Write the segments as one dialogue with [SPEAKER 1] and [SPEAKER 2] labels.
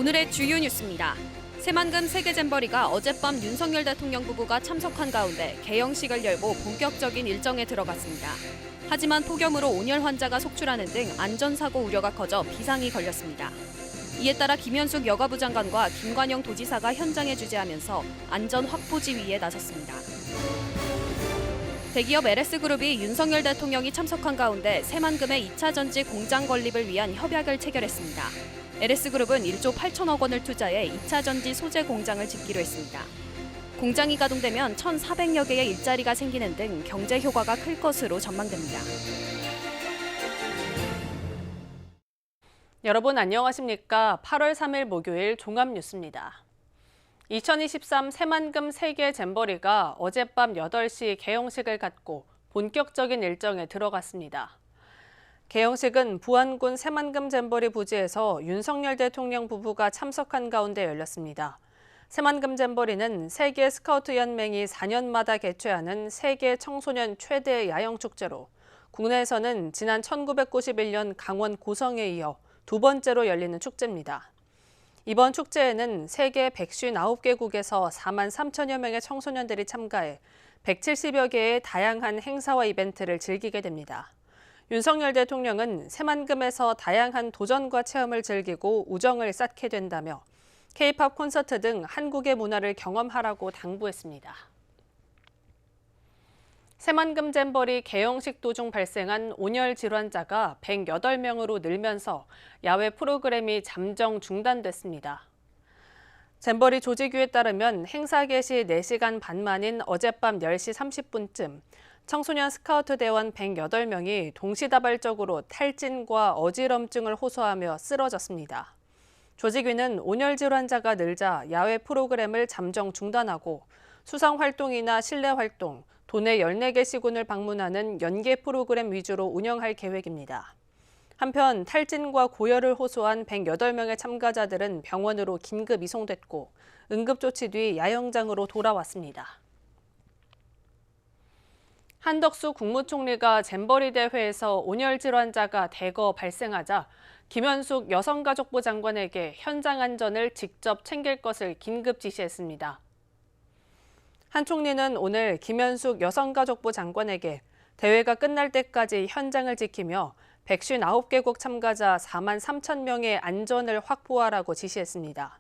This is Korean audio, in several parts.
[SPEAKER 1] 오늘의 주요 뉴스입니다. 새만금 세계잼버리가 어젯밤 윤석열 대통령 부부가 참석한 가운데 개영식을 열고 본격적인 일정에 들어갔습니다. 하지만 폭염으로 온열 환자가 속출하는 등 안전사고 우려가 커져 비상이 걸렸습니다. 이에 따라 김현숙 여가부 장관과 김관영 도지사가 현장에 주재하면서 안전 확보 지휘에 나섰습니다. 대기업 LS그룹이 윤석열 대통령이 참석한 가운데 새만금의 2차 전지 공장 건립을 위한 협약을 체결했습니다. LS그룹은 1조 8천억 원을 투자해 2차 전지 소재 공장을 짓기로 했습니다. 공장이 가동되면 1,400여 개의 일자리가 생기는 등 경제 효과가 클 것으로 전망됩니다.
[SPEAKER 2] 여러분 안녕하십니까? 8월 3일 목요일 종합뉴스입니다. 2023 새만금 세계 잼버리가 어젯밤 8시 개영식을 갖고 본격적인 일정에 들어갔습니다. 개영식은 부안군 새만금 잼버리 부지에서 윤석열 대통령 부부가 참석한 가운데 열렸습니다. 새만금 잼버리는 세계 스카우트 연맹이 4년마다 개최하는 세계 청소년 최대 야영 축제로 국내에서는 지난 1991년 강원 고성에 이어 두 번째로 열리는 축제입니다. 이번 축제에는 세계 159개국에서 4만 3천여 명의 청소년들이 참가해 170여 개의 다양한 행사와 이벤트를 즐기게 됩니다. 윤석열 대통령은 새만금에서 다양한 도전과 체험을 즐기고 우정을 쌓게 된다며 K-팝 콘서트 등 한국의 문화를 경험하라고 당부했습니다. 새만금 잼버리 개영식 도중 발생한 온열 질환자가 108명으로 늘면서 야외 프로그램이 잠정 중단됐습니다. 잼버리 조직위에 따르면 행사 개시 4시간 반 만인 어젯밤 10시 30분쯤 청소년 스카우트 대원 108명이 동시다발적으로 탈진과 어지럼증을 호소하며 쓰러졌습니다. 조직위는 온열 질환자가 늘자 야외 프로그램을 잠정 중단하고 수상 활동이나 실내 활동, 도내 14개 시군을 방문하는 연계 프로그램 위주로 운영할 계획입니다. 한편 탈진과 고열을 호소한 108명의 참가자들은 병원으로 긴급 이송됐고 응급조치 뒤 야영장으로 돌아왔습니다. 한덕수 국무총리가 잼버리 대회에서 온열 질환자가 대거 발생하자 김현숙 여성가족부 장관에게 현장 안전을 직접 챙길 것을 긴급 지시했습니다. 한 총리는 오늘 김현숙 여성가족부 장관에게 대회가 끝날 때까지 현장을 지키며 159개국 참가자 4만 3천 명의 안전을 확보하라고 지시했습니다.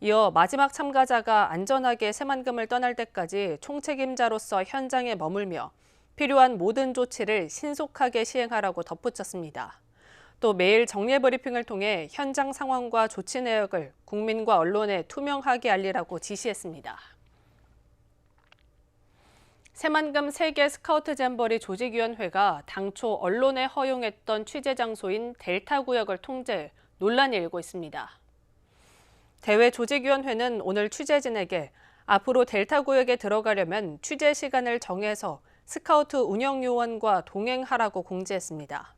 [SPEAKER 2] 이어 마지막 참가자가 안전하게 새만금을 떠날 때까지 총책임자로서 현장에 머물며 필요한 모든 조치를 신속하게 시행하라고 덧붙였습니다. 또 매일 정례 브리핑을 통해 현장 상황과 조치 내역을 국민과 언론에 투명하게 알리라고 지시했습니다. 새만금 세계 스카우트 잼버리 조직위원회가 당초 언론에 허용했던 취재 장소인 델타 구역을 통제해 논란이 일고 있습니다. 대회 조직위원회는 오늘 취재진에게 앞으로 델타 구역에 들어가려면 취재 시간을 정해서 스카우트 운영 요원과 동행하라고 공지했습니다.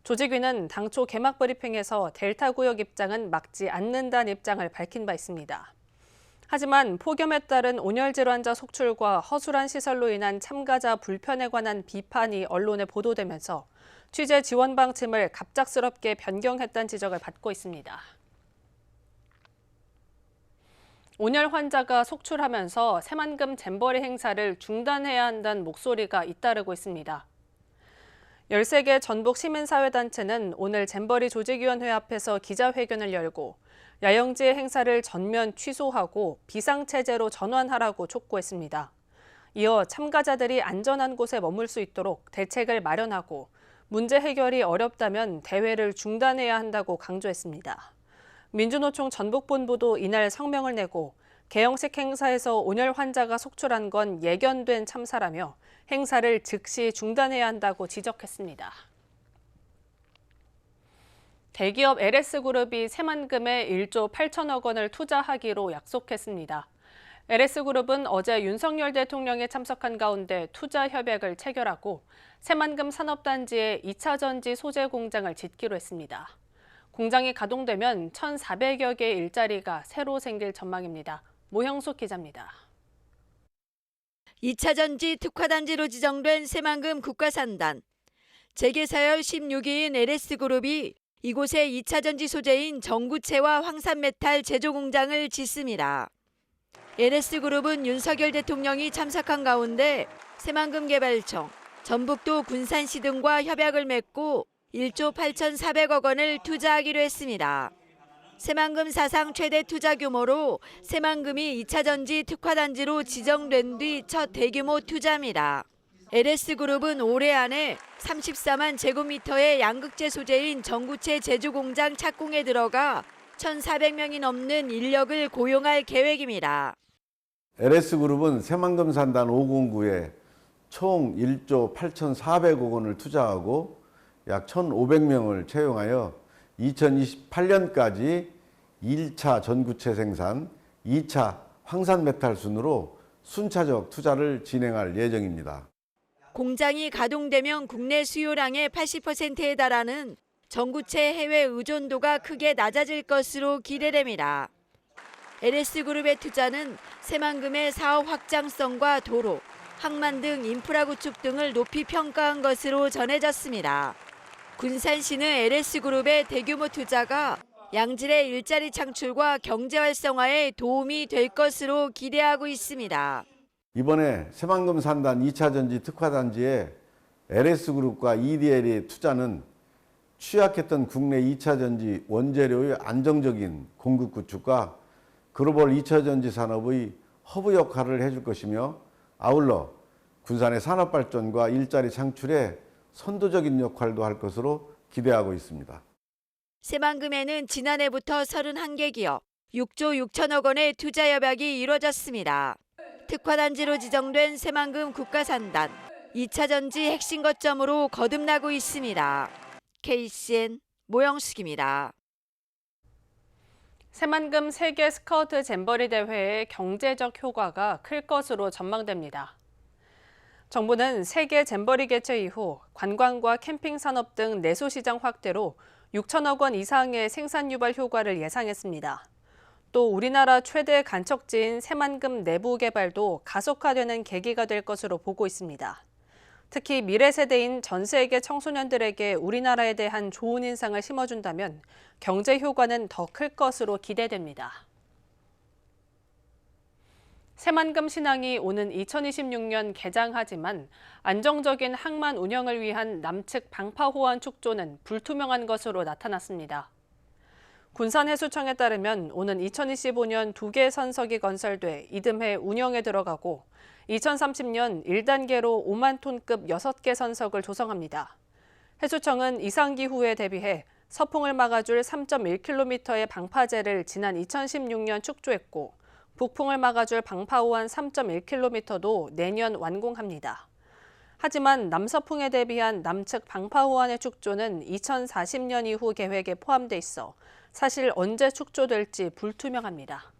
[SPEAKER 2] 조직위는 당초 개막 브리핑에서 델타 구역 입장은 막지 않는다는 입장을 밝힌 바 있습니다. 하지만 폭염에 따른 온열 질환자 속출과 허술한 시설로 인한 참가자 불편에 관한 비판이 언론에 보도되면서 취재 지원 방침을 갑작스럽게 변경했다는 지적을 받고 있습니다. 온열 환자가 속출하면서 새만금 잼버리 행사를 중단해야 한다는 목소리가 잇따르고 있습니다. 13개 전북 시민사회단체는 오늘 잼버리 조직위원회 앞에서 기자회견을 열고 야영지의 행사를 전면 취소하고 비상체제로 전환하라고 촉구했습니다. 이어 참가자들이 안전한 곳에 머물 수 있도록 대책을 마련하고 문제 해결이 어렵다면 대회를 중단해야 한다고 강조했습니다. 민주노총 전북본부도 이날 성명을 내고 개영식 행사에서 온열 환자가 속출한 건 예견된 참사라며 행사를 즉시 중단해야 한다고 지적했습니다. 대기업 LS그룹이 새만금에 1조 8천억 원을 투자하기로 약속했습니다. LS그룹은 어제 윤석열 대통령이 참석한 가운데 투자 협약을 체결하고 새만금 산업단지에 2차 전지 소재 공장을 짓기로 했습니다. 공장이 가동되면 1,400여 개의 일자리가 새로 생길 전망입니다. 모형숙 기자입니다.
[SPEAKER 3] 2차 전지 특화단지로 지정된 새만금 국가산단. 재계사열 16위인 LS그룹이 이곳에 2차 전지 소재인 전구체와 황산메탈 제조 공장을 짓습니다. LS그룹은 윤석열 대통령이 참석한 가운데 새만금개발청, 전북도 군산시 등과 협약을 맺고 1조 8,400억 원을 투자하기로 했습니다. 새만금 사상 최대 투자 규모로 새만금이 2차 전지 특화단지로 지정된 뒤 첫 대규모 투자입니다. LS그룹은 올해 안에 34만 제곱미터의 양극재 소재인 전구체 제조 공장 착공에 들어가 1,400명이 넘는 인력을 고용할 계획입니다.
[SPEAKER 4] LS그룹은 새만금 산단 509에 총 1조 8,400억 원을 투자하고 약 1,500명을 채용하여 2028년까지 1차 전구체 생산, 2차 황산메탈 순으로 순차적 투자를 진행할 예정입니다.
[SPEAKER 3] 공장이 가동되면 국내 수요량의 80%에 달하는 전구체 해외 의존도가 크게 낮아질 것으로 기대됩니다. LS그룹의 투자는 새만금의 사업 확장성과 도로, 항만 등 인프라 구축 등을 높이 평가한 것으로 전해졌습니다. 군산시는 LS그룹의 대규모 투자가 양질의 일자리 창출과 경제 활성화에 도움이 될 것으로 기대하고 있습니다.
[SPEAKER 4] 이번에 새만금 산단 2차 전지 특화단지에 LS그룹과 EDL의 투자는 취약했던 국내 2차 전지 원재료의 안정적인 공급 구축과 글로벌 2차 전지 산업의 허브 역할을 해줄 것이며 아울러 군산의 산업 발전과 일자리 창출에 선도적인 역할도 할 것으로 기대하고 있습니다.
[SPEAKER 3] 새만금에는 지난해부터 31개 기업 6조 6천억 원의 투자 협약이 이루어졌습니다. 특화단지로 지정된 새만금 국가산단 2차 전지 핵심 거점으로 거듭나고 있습니다. KCN 모영숙입니다.
[SPEAKER 2] 새만금 세계 스카우트 잼버리 대회의 경제적 효과가 클 것으로 전망됩니다. 정부는 세계 잼버리 개최 이후 관광과 캠핑 산업 등 내수 시장 확대로 6천억 원 이상의 생산 유발 효과를 예상했습니다. 또 우리나라 최대 간척지인 새만금 내부 개발도 가속화되는 계기가 될 것으로 보고 있습니다. 특히 미래 세대인 전 세계 청소년들에게 우리나라에 대한 좋은 인상을 심어준다면 경제 효과는 더 클 것으로 기대됩니다. 새만금 신항이 오는 2026년 개장하지만 안정적인 항만 운영을 위한 남측 방파 호환 축조는 불투명한 것으로 나타났습니다. 군산해수청에 따르면 오는 2025년 2개 선석이 건설돼 이듬해 운영에 들어가고 2030년 1단계로 5만 톤급 6개 선석을 조성합니다. 해수청은 이상기후에 대비해 서풍을 막아줄 3.1km의 방파제를 지난 2016년 축조했고 북풍을 막아줄 방파호환 3.1km도 내년 완공합니다. 하지만 남서풍에 대비한 남측 방파호환의 축조는 2040년 이후 계획에 포함돼 있어 사실 언제 축조될지 불투명합니다.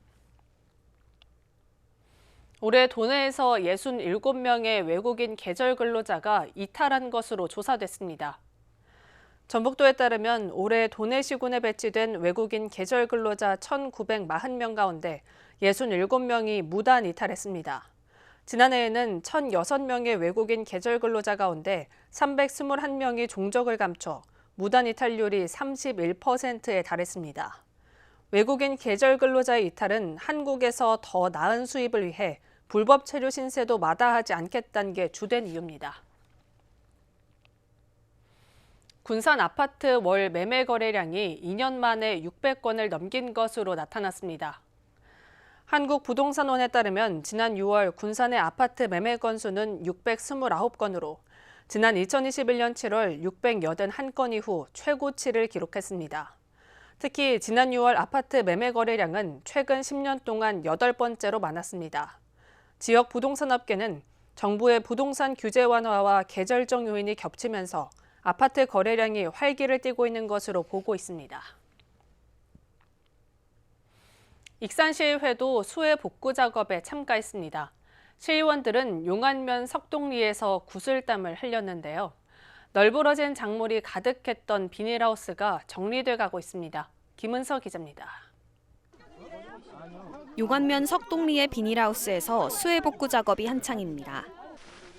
[SPEAKER 2] 올해 도내에서 67명의 외국인 계절 근로자가 이탈한 것으로 조사됐습니다. 전북도에 따르면 올해 도내 시군에 배치된 외국인 계절 근로자 1,940명 가운데 67명이 무단 이탈했습니다. 지난해에는 1,006명의 외국인 계절 근로자 가운데 321명이 종적을 감춰 무단 이탈률이 31%에 달했습니다. 외국인 계절 근로자의 이탈은 한국에서 더 나은 수입을 위해 불법 체류 신세도 마다하지 않겠다는 게 주된 이유입니다. 군산 아파트 월 매매 거래량이 2년 만에 600건을 넘긴 것으로 나타났습니다. 한국부동산원에 따르면 지난 6월 군산의 아파트 매매 건수는 629건으로 지난 2021년 7월 681건 이후 최고치를 기록했습니다. 특히 지난 6월 아파트 매매 거래량은 최근 10년 동안 8번째로 많았습니다. 지역 부동산업계는 정부의 부동산 규제 완화와 계절적 요인이 겹치면서 아파트 거래량이 활기를 띠고 있는 것으로 보고 있습니다. 익산시의회도 수해 복구 작업에 참가했습니다. 시의원들은 용안면 석동리에서 구슬땀을 흘렸는데요. 널브러진 작물이 가득했던 비닐하우스가 정리돼 가고 있습니다. 김은서 기자입니다.
[SPEAKER 1] 용안면 석동리의 비닐하우스에서 수해 복구 작업이 한창입니다.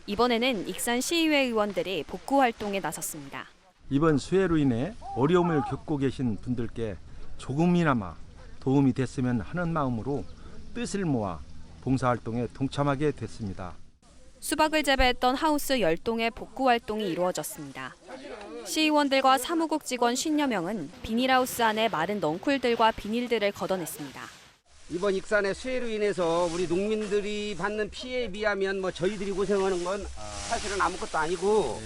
[SPEAKER 1] 이번에는 익산 시의회 의원들이 복구 활동에 나섰습니다.
[SPEAKER 5] 이번 수해로 인해 어려움을 겪고 계신 분들께 조금이나마 도움이 됐으면 하는 마음으로 뜻을 모아 봉사활동에 동참하게 됐습니다.
[SPEAKER 1] 수박을 재배했던 하우스 10동의 복구 활동이 이루어졌습니다. 시의원들과 사무국 직원 50여 명은 비닐하우스 안에 마른 넝쿨들과 비닐들을 걷어냈습니다.
[SPEAKER 6] 이번 익산의 수해로 인해서 우리 농민들이 받는 피해에 비하면 저희들이 고생하는 건 사실은 아무것도 아니고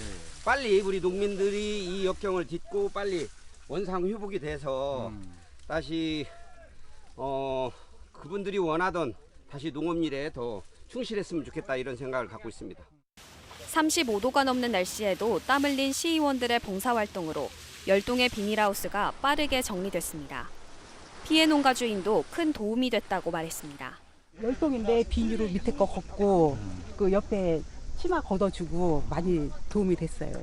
[SPEAKER 6] 빨리 우리 농민들이 이 역경을 딛고 빨리 원상 회복이 돼서 다시 그분들이 원하던 다시 농업일에 더 충실했으면 좋겠다 이런 생각을 갖고 있습니다.
[SPEAKER 1] 35도가 넘는 날씨에도 땀 흘린 시의원들의 봉사활동으로 10동의 비닐하우스가 빠르게 정리됐습니다. 피해 농가 주인도 큰 도움이 됐다고 말했습니다.
[SPEAKER 7] 10동인데 비닐로 밑에 거 걷고 그 옆에 치마 걷어주고 많이 도움이 됐어요.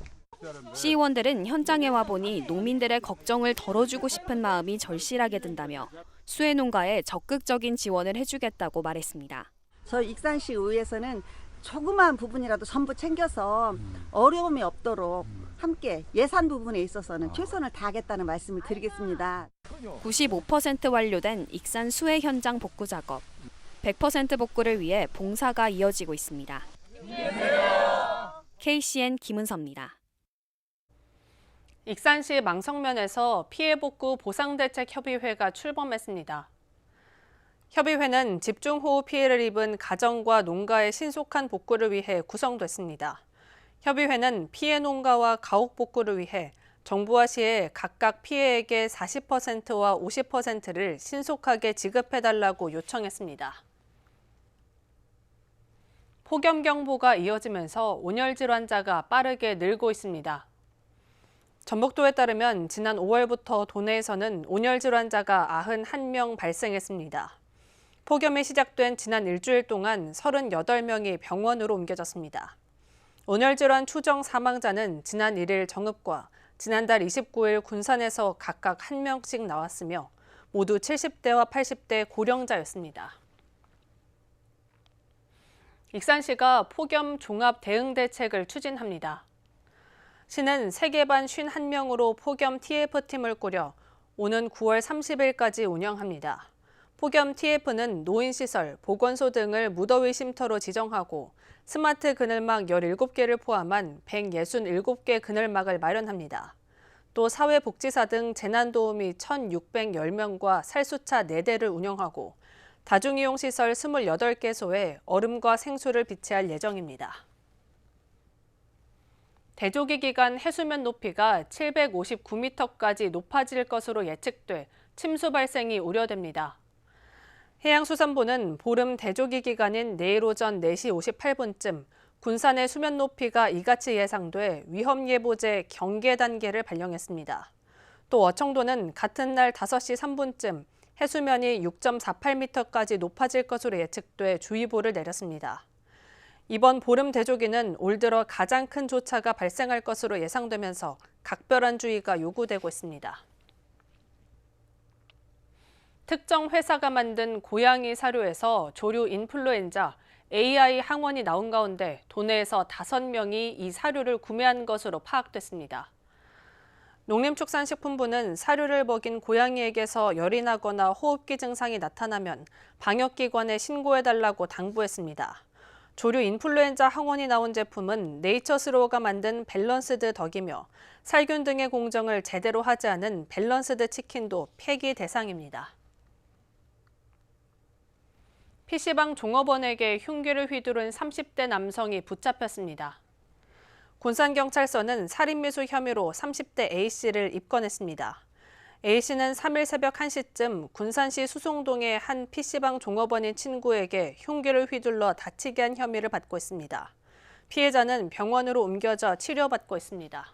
[SPEAKER 1] 시의원들은 현장에 와보니 농민들의 걱정을 덜어주고 싶은 마음이 절실하게 든다며 수해 농가에 적극적인 지원을 해주겠다고 말했습니다.
[SPEAKER 8] 저희 익산시 의회에서는 조그마한 부분이라도 전부 챙겨서 어려움이 없도록 함께 예산 부분에 있어서는 최선을 다하겠다는 말씀을 드리겠습니다.
[SPEAKER 1] 95% 완료된 익산 수해 현장 복구 작업. 100% 복구를 위해 봉사가 이어지고 있습니다. KCN 김은서입니다.
[SPEAKER 2] 익산시 망성면에서 피해복구 보상대책협의회가 출범했습니다. 협의회는 집중호우 피해를 입은 가정과 농가의 신속한 복구를 위해 구성됐습니다. 협의회는 피해 농가와 가옥 복구를 위해 정부와 시에 각각 피해액의 40%와 50%를 신속하게 지급해달라고 요청했습니다. 폭염경보가 이어지면서 온열 질환자가 빠르게 늘고 있습니다. 전북도에 따르면 지난 5월부터 도내에서는 온열 질환자가 91명 발생했습니다. 폭염이 시작된 지난 일주일 동안 38명이 병원으로 옮겨졌습니다. 온열 질환 추정 사망자는 지난 1일 정읍과 지난달 29일 군산에서 각각 1명씩 나왔으며 모두 70대와 80대 고령자였습니다. 익산시가 폭염 종합 대응 대책을 추진합니다. 시는 세계반 51명으로 폭염 TF팀을 꾸려 오는 9월 30일까지 운영합니다. 폭염 TF는 노인시설, 보건소 등을 무더위 쉼터로 지정하고 스마트 그늘막 17개를 포함한 167개 그늘막을 마련합니다. 또 사회복지사 등 재난도우미 1,610명과 살수차 4대를 운영하고 다중이용시설 28개소에 얼음과 생수를 비치할 예정입니다. 대조기 기간 해수면 높이가 759m까지 높아질 것으로 예측돼 침수 발생이 우려됩니다. 해양수산부는 보름 대조기 기간인 내일 오전 4시 58분쯤 군산의 수면 높이가 이같이 예상돼 위험예보제 경계 단계를 발령했습니다. 또 어청도는 같은 날 5시 3분쯤 해수면이 6.48m까지 높아질 것으로 예측돼 주의보를 내렸습니다. 이번 보름 대조기는 올 들어 가장 큰 조차가 발생할 것으로 예상되면서 각별한 주의가 요구되고 있습니다. 특정 회사가 만든 고양이 사료에서 조류 인플루엔자 AI 항원이 나온 가운데 도내에서 5명이 이 사료를 구매한 것으로 파악됐습니다. 농림축산식품부는 사료를 먹인 고양이에게서 열이 나거나 호흡기 증상이 나타나면 방역기관에 신고해달라고 당부했습니다. 조류 인플루엔자 항원이 나온 제품은 네이처스로우가 만든 밸런스드 덕이며 살균 등의 공정을 제대로 하지 않은 밸런스드 치킨도 폐기 대상입니다. PC방 종업원에게 흉기를 휘두른 30대 남성이 붙잡혔습니다. 군산경찰서는 살인미수 혐의로 30대 A씨를 입건했습니다. A씨는 3일 새벽 1시쯤 군산시 수송동의 한 PC방 종업원인 친구에게 흉기를 휘둘러 다치게 한 혐의를 받고 있습니다. 피해자는 병원으로 옮겨져 치료받고 있습니다.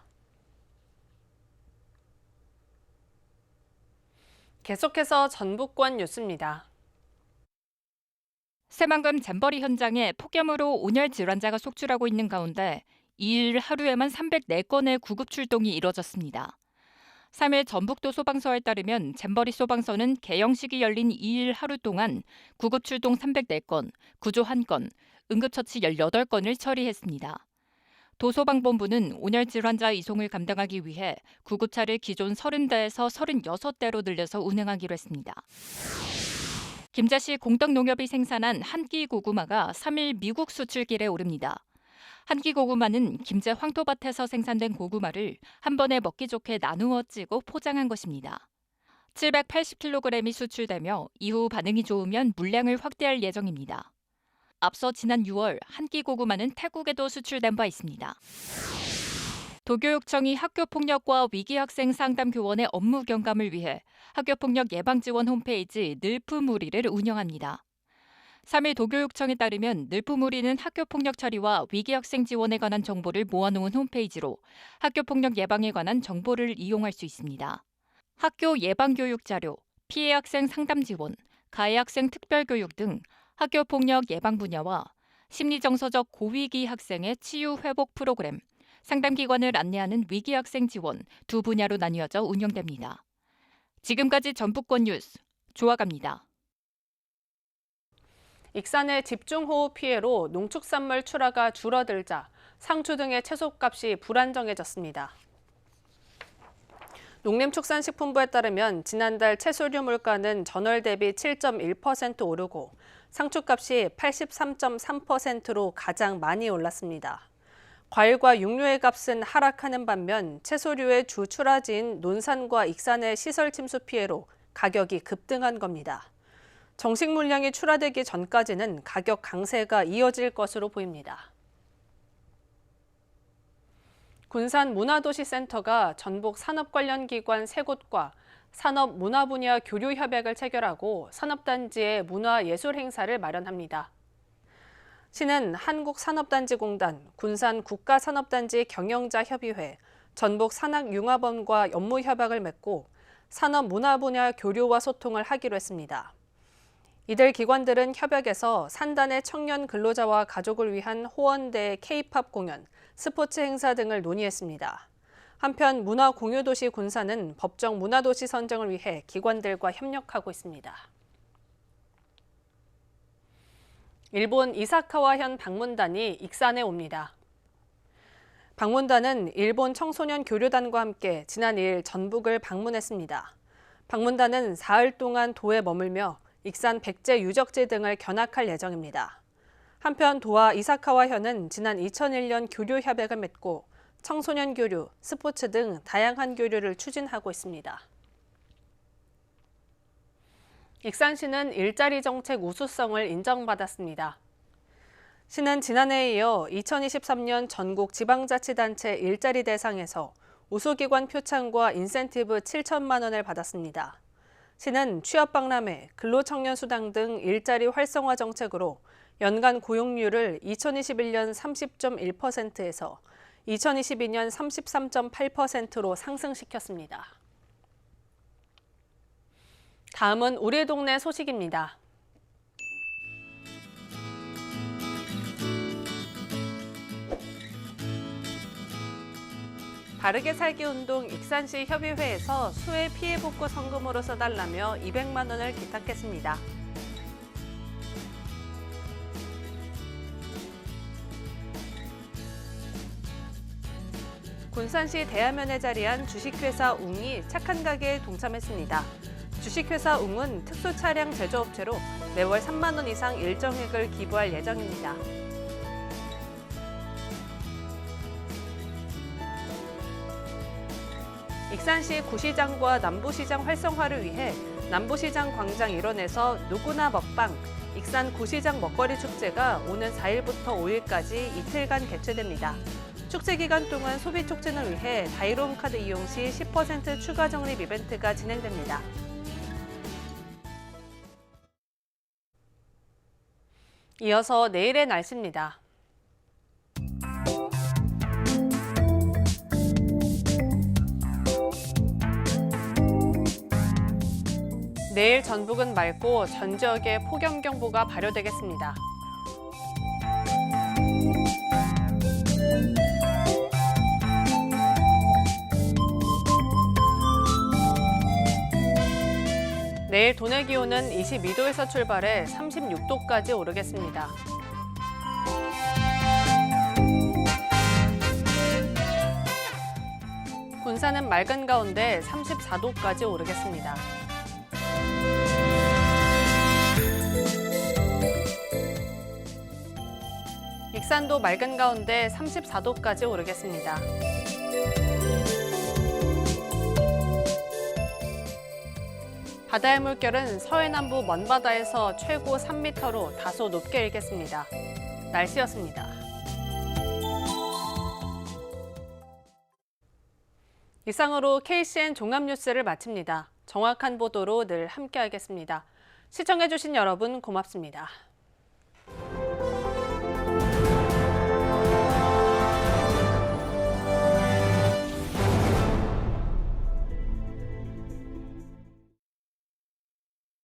[SPEAKER 2] 계속해서 전북권 뉴스입니다.
[SPEAKER 9] 새만금 잼버리 현장에 폭염으로 온열 질환자가 속출하고 있는 가운데 2일 하루에만 304건의 구급 출동이 이뤄졌습니다. 3일 전북도 소방서에 따르면 잼버리 소방서는 개영식이 열린 2일 하루 동안 구급 출동 304건, 구조 1건, 응급처치 18건을 처리했습니다. 도소방본부는 온열 질환자 이송을 감당하기 위해 구급차를 기존 30대에서 36대로 늘려서 운행하기로 했습니다. 김제시 공덕농협이 생산한 한끼 고구마가 3일 미국 수출길에 오릅니다. 한끼 고구마는 김제 황토밭에서 생산된 고구마를 한 번에 먹기 좋게 나누어 찌고 포장한 것입니다. 780kg이 수출되며 이후 반응이 좋으면 물량을 확대할 예정입니다. 앞서 지난 6월 한끼 고구마는 태국에도 수출된 바 있습니다. 도교육청이 학교폭력과 위기학생 상담교원의 업무 경감을 위해 학교폭력 예방지원 홈페이지 늘프무리를 운영합니다. 3일 도교육청에 따르면 늘프무리는 학교폭력 처리와 위기학생 지원에 관한 정보를 모아놓은 홈페이지로 학교폭력 예방에 관한 정보를 이용할 수 있습니다. 학교 예방교육 자료, 피해 학생 상담 지원, 가해 학생 특별교육 등 학교폭력 예방 분야와 심리정서적 고위기 학생의 치유 회복 프로그램, 상담기관을 안내하는 위기학생 지원 두 분야로 나뉘어져 운영됩니다. 지금까지 전북권 뉴스 조아갑니다.
[SPEAKER 2] 익산의 집중호우 피해로 농축산물 출하가 줄어들자 상추 등의 채소값이 불안정해졌습니다. 농림축산식품부에 따르면 지난달 채소류 물가는 전월 대비 7.1% 오르고 상추값이 83.3%로 가장 많이 올랐습니다. 과일과 육류의 값은 하락하는 반면 채소류의 주 출하지인 논산과 익산의 시설 침수 피해로 가격이 급등한 겁니다. 정식 물량이 출하되기 전까지는 가격 강세가 이어질 것으로 보입니다. 군산 문화도시센터가 전북 산업 관련 기관 3곳과 산업 문화 분야 교류 협약을 체결하고 산업단지의 문화예술 행사를 마련합니다. 시는 한국산업단지공단, 군산 국가산업단지 경영자협의회, 전북산학융합원과 업무 협약을 맺고 산업 문화 분야 교류와 소통을 하기로 했습니다. 이들 기관들은 협약에서 산단의 청년 근로자와 가족을 위한 호원대 K-팝 공연, 스포츠 행사 등을 논의했습니다. 한편 문화공유도시 군산은 법정 문화도시 선정을 위해 기관들과 협력하고 있습니다. 일본 이사카와현 방문단이 익산에 옵니다. 방문단은 일본 청소년 교류단과 함께 지난 2일 전북을 방문했습니다. 방문단은 사흘 동안 도에 머물며 익산 백제 유적지 등을 견학할 예정입니다. 한편 도와 이사카와현은 지난 2001년 교류 협약을 맺고 청소년 교류, 스포츠 등 다양한 교류를 추진하고 있습니다. 익산시는 일자리 정책 우수성을 인정받았습니다. 시는 지난해에 이어 2023년 전국 지방자치단체 일자리 대상에서 우수기관 표창과 인센티브 7천만 원을 받았습니다. 시는 취업박람회, 근로청년수당 등 일자리 활성화 정책으로 연간 고용률을 2021년 30.1%에서 2022년 33.8%로 상승시켰습니다. 다음은 우리 동네 소식입니다. 바르게 살기 운동 익산시 협의회에서 수해 피해 복구 성금으로 써달라며 200만 원을 기탁했습니다. 군산시 대하면에 자리한 주식회사 웅이 착한 가게에 동참했습니다. 주식회사 웅은 특수차량 제조업체로 매월 3만 원 이상 일정액을 기부할 예정입니다. 익산시 구시장과 남부시장 활성화를 위해 남부시장 광장 일원에서 누구나 먹방, 익산 구시장 먹거리 축제가 오는 4일부터 5일까지 이틀간 개최됩니다. 축제 기간 동안 소비 촉진을 위해 다이로움 카드 이용 시 10% 추가 적립 이벤트가 진행됩니다. 이어서 내일의 날씨입니다. 내일 전북은 맑고 전 지역에 폭염경보가 발효되겠습니다. 내일 도내 기온은 22도에서 출발해 36도까지 오르겠습니다. 군산은 맑은 가운데 34도까지 오르겠습니다. 익산도 맑은 가운데 34도까지 오르겠습니다. 바다의 물결은 서해남부 먼바다에서 최고 3m로 다소 높게 일겠습니다. 날씨였습니다. 이상으로 KCN 종합뉴스를 마칩니다. 정확한 보도로 늘 함께하겠습니다. 시청해주신 여러분 고맙습니다.